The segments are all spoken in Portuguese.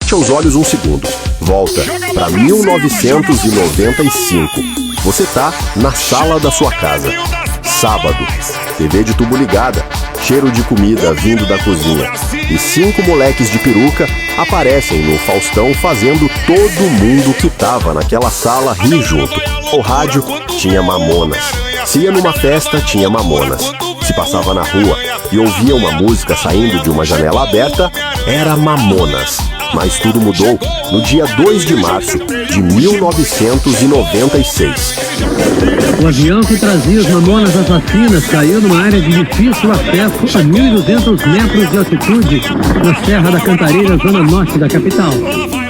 Feche os olhos um segundo. Volta para 1995. Você tá na sala da sua casa. Sábado. TV de tubo ligada. Cheiro de comida vindo da cozinha. E 5 moleques de peruca aparecem no Faustão fazendo todo mundo que tava naquela sala rir junto. O rádio tinha Mamonas. Se ia numa festa, tinha Mamonas. Se passava na rua e ouvia uma música saindo de uma janela aberta, era Mamonas. Mas tudo mudou no dia 2 de março de 1996. O avião que trazia os Mamonas Assassinas caiu numa área de difícil acesso a 1.200 metros de altitude, na Serra da Cantareira, zona norte da capital.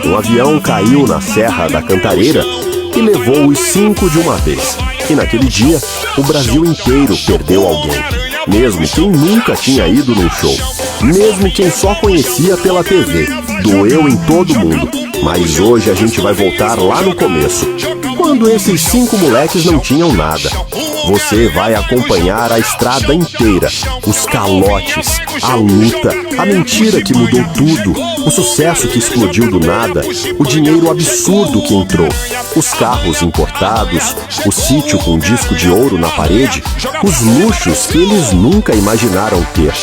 O avião caiu na Serra da Cantareira e levou os 5 de uma vez. E naquele dia, o Brasil inteiro perdeu alguém. Mesmo quem nunca tinha ido num show. Mesmo quem só conhecia pela TV. Doeu em todo mundo. Mas hoje a gente vai voltar lá no começo, quando esses 5 moleques não tinham nada. Você vai acompanhar a estrada inteira, os calotes, a luta, a mentira que mudou tudo, o sucesso que explodiu do nada, o dinheiro absurdo que entrou, os carros importados, o sítio com disco de ouro na parede, os luxos que eles nunca imaginaram ter.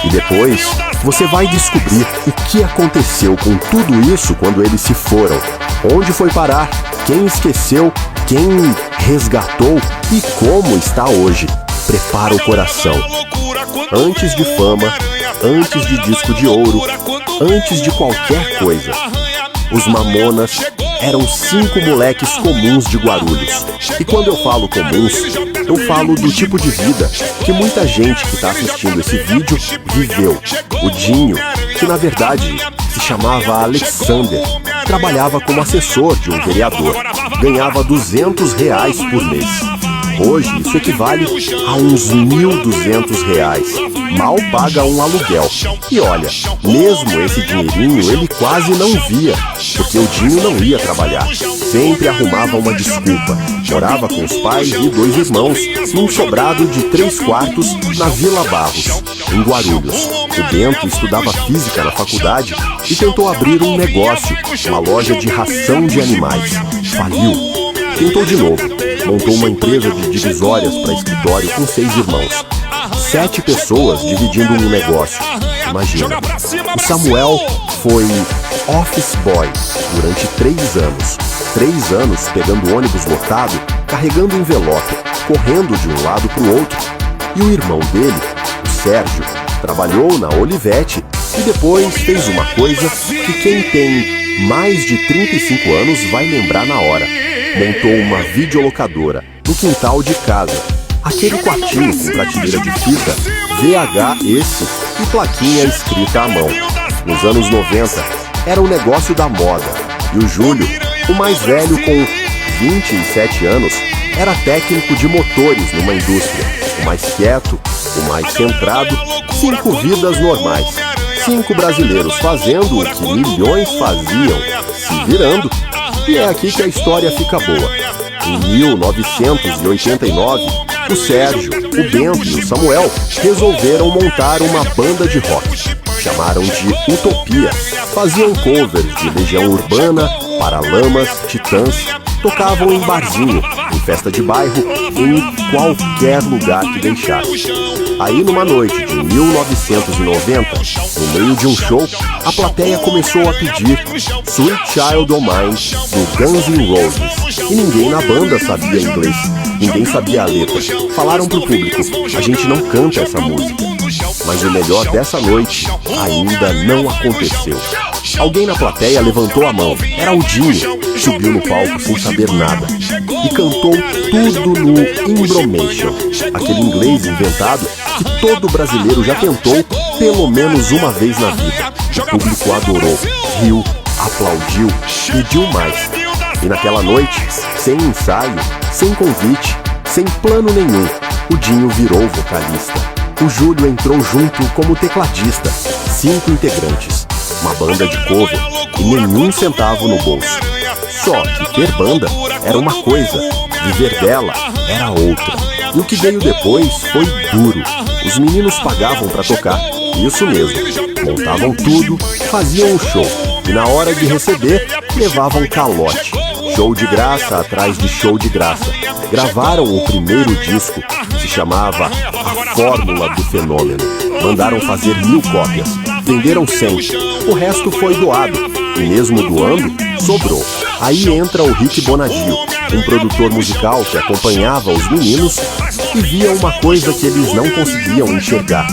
E depois, você vai descobrir o que aconteceu com tudo isso quando eles se foram. Onde foi parar, quem esqueceu, quem resgatou e como está hoje. Prepara o coração. Antes de fama, antes de disco de ouro, antes de qualquer coisa, os Mamonas eram 5 moleques comuns de Guarulhos. E quando eu falo comuns, eu falo do tipo de vida que muita gente que está assistindo esse vídeo viveu. O Dinho, que na verdade se chamava Alexander, trabalhava como assessor de um vereador. Ganhava R$200 por mês. Hoje isso equivale a uns R$1.200. Mal paga um aluguel. E olha, mesmo esse dinheirinho ele quase não via, porque o Dinho não ia trabalhar. Sempre arrumava uma desculpa. Morava com os pais e 2 irmãos num sobrado de 3 quartos na Vila Barros, em Guarulhos. O Bento estudava física na faculdade e tentou abrir um negócio, uma loja de ração de animais. Faliu. Tentou de novo. Montou uma empresa de divisórias para escritório com 6 irmãos. 7 pessoas dividindo um negócio. Imagina. O Samuel foi office boy durante 3 anos. 3 anos pegando ônibus lotado, carregando envelope, correndo de um lado para o outro. E o irmão dele, o Sérgio, trabalhou na Olivetti e depois fez uma coisa que quem tem mais de 35 anos vai lembrar na hora. Montou uma videolocadora no quintal de casa. Aquele quartinho com prateleira de fita, VHS e plaquinha escrita à mão. Nos anos 90, era um negócio da moda. E o Júlio, o mais velho com 27 anos, era técnico de motores numa indústria. O mais quieto, o mais centrado, 5 vidas normais. 5 brasileiros fazendo o que milhões faziam, se virando. E é aqui que a história fica boa. Em 1989, o Sérgio, o Bento e o Samuel resolveram montar uma banda de rock. Chamaram de Utopia. Faziam covers de Legião Urbana, Paralamas, Titãs. Tocavam em barzinho, em festa de bairro, em qualquer lugar que deixasse. Aí numa noite de 1990, no meio de um show, a plateia começou a pedir Sweet Child O' Mine, do Guns N' Roses. E ninguém na banda sabia inglês, ninguém sabia a letra. Falaram pro público, a gente não canta essa música. Mas o melhor dessa noite ainda não aconteceu. Alguém na plateia levantou a mão. Era o Dinho. Subiu no palco sem saber nada e cantou tudo no Imbromation, aquele inglês inventado que todo brasileiro já tentou pelo menos uma vez na vida. O público adorou, riu, aplaudiu, pediu mais. E naquela noite, sem ensaio, sem convite, sem plano nenhum, o Dinho virou vocalista. O Júlio entrou junto como tecladista. 5 integrantes, uma banda de cover e nenhum centavo no bolso. Só que ter banda era uma coisa, viver dela era outra. E o que veio depois foi duro. Os meninos pagavam pra tocar, isso mesmo. Montavam tudo, faziam um show. E na hora de receber, levavam calote. Show de graça atrás de show de graça. Gravaram o primeiro disco, que se chamava A Fórmula do Fenômeno. Mandaram fazer 1000 cópias. Venderam 100. O resto foi doado. E mesmo doando, sobrou. Aí entra o Rick Bonadio, um produtor musical que acompanhava os meninos e via uma coisa que eles não conseguiam enxergar.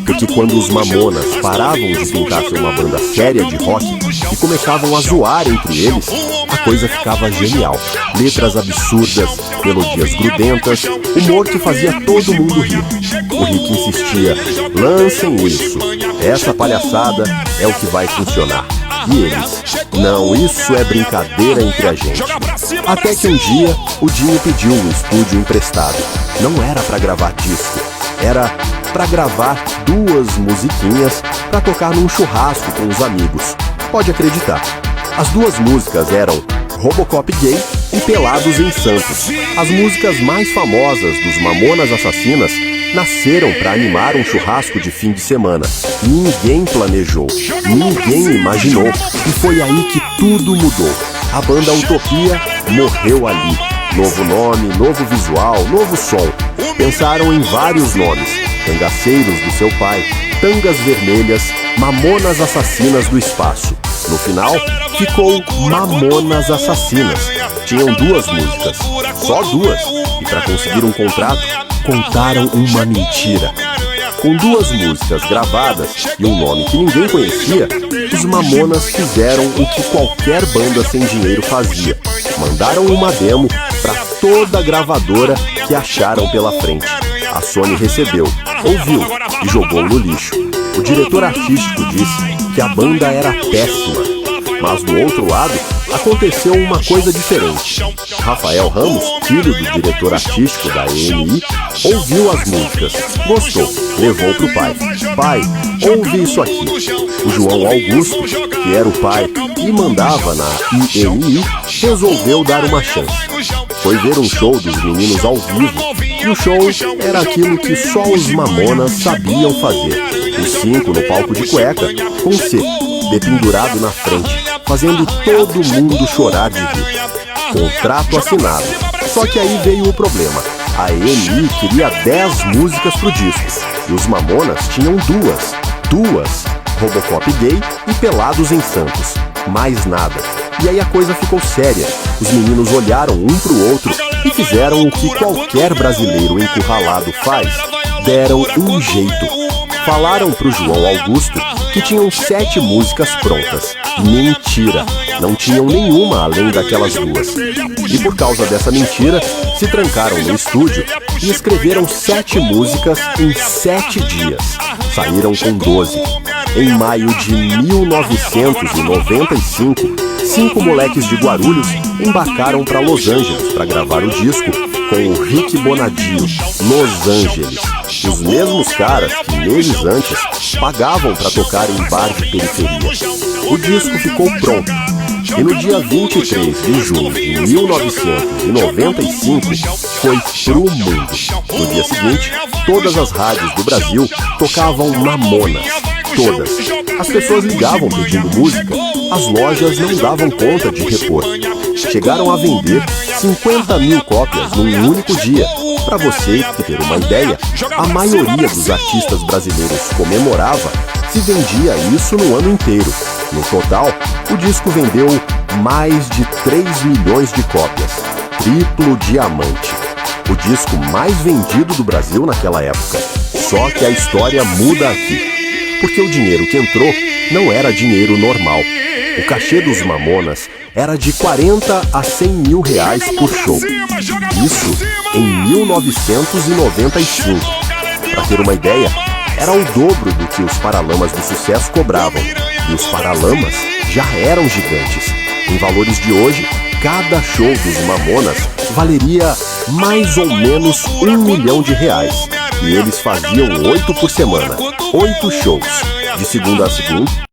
Porque quando os Mamonas paravam de tentar ser uma banda séria de rock e começavam a zoar entre eles, a coisa ficava genial. Letras absurdas, melodias grudentas, humor que fazia todo mundo rir. O Rick insistia: lancem isso, essa palhaçada é o que vai funcionar. E eles: não, isso é brincadeira entre a gente. Até que um dia, o Dinho pediu um estúdio emprestado. Não era pra gravar disco, era pra gravar 2 musiquinhas pra tocar num churrasco com os amigos. Pode acreditar. As 2 músicas eram Robocop Gay e Pelados em Santos. As músicas mais famosas dos Mamonas Assassinas nasceram para animar um churrasco de fim de semana. Ninguém planejou, ninguém imaginou, e foi aí que tudo mudou. A banda Utopia morreu ali. Novo nome, novo visual, novo som. Pensaram em vários nomes: Cangaceiros do seu pai, Tangas Vermelhas, Mamonas Assassinas do Espaço. No final, ficou Mamonas Assassinas. Tinham 2 músicas, só 2, e para conseguir um contrato, contaram uma mentira. Com 2 músicas gravadas e um nome que ninguém conhecia, os Mamonas fizeram o que qualquer banda sem dinheiro fazia. Mandaram uma demo para toda gravadora que acharam pela frente. A Sony recebeu, ouviu e jogou no lixo. O diretor artístico disse que a banda era péssima. Mas do outro lado, aconteceu uma coisa diferente. Rafael Ramos, filho do diretor artístico da EMI, ouviu as músicas, gostou, levou pro pai. Pai, ouve isso aqui. O João Augusto, que era o pai e mandava na EMI, resolveu dar uma chance. Foi ver um show dos meninos ao vivo, e o show era aquilo que só os Mamonas sabiam fazer. Os 5 no palco de cueca, com C, dependurado na frente, fazendo todo mundo chorar de rir. Contrato assinado. Só que aí veio o problema. A EMI queria 10 músicas pro disco, e os Mamonas tinham 2, Robocop Gay e Pelados em Santos. Mais nada. E aí a coisa ficou séria. Os meninos olharam um pro outro e fizeram o que qualquer brasileiro encurralado faz: deram um jeito. Falaram pro João Augusto que tinham 7 músicas prontas. Mentira! Não tinham nenhuma além daquelas 2. E por causa dessa mentira, se trancaram no estúdio e escreveram 7 músicas em 7 dias. Saíram com 12. Em maio de 1995, 5 moleques de Guarulhos embarcaram para Los Angeles para gravar o disco com o Rick Bonadio, Los Angeles. Os mesmos caras que meses antes pagavam para tocar em bar de periferia. O disco ficou pronto. E no dia 23 de junho de 1995, foi pro mundo. No dia seguinte, todas as rádios do Brasil tocavam Mamonas. Todas. As pessoas ligavam pedindo música, as lojas não davam conta de repor. Chegaram a vender 50.000 cópias num único dia. Para você ter uma ideia, a maioria dos artistas brasileiros comemorava se vendia isso no ano inteiro. No total, o disco vendeu mais de 3 milhões de cópias. Triplo diamante. O disco mais vendido do Brasil naquela época. Só que a história muda aqui. Porque o dinheiro que entrou não era dinheiro normal. O cachê dos Mamonas era de 40 a 100 mil reais por show. Isso em 1995. Para ter uma ideia, era o dobro do que os Paralamas do Sucesso cobravam. E os Paralamas já eram gigantes. Em valores de hoje, cada show dos Mamonas valeria mais ou menos R$1 milhão. E eles faziam 8 por semana, 8 shows, de segunda a segunda.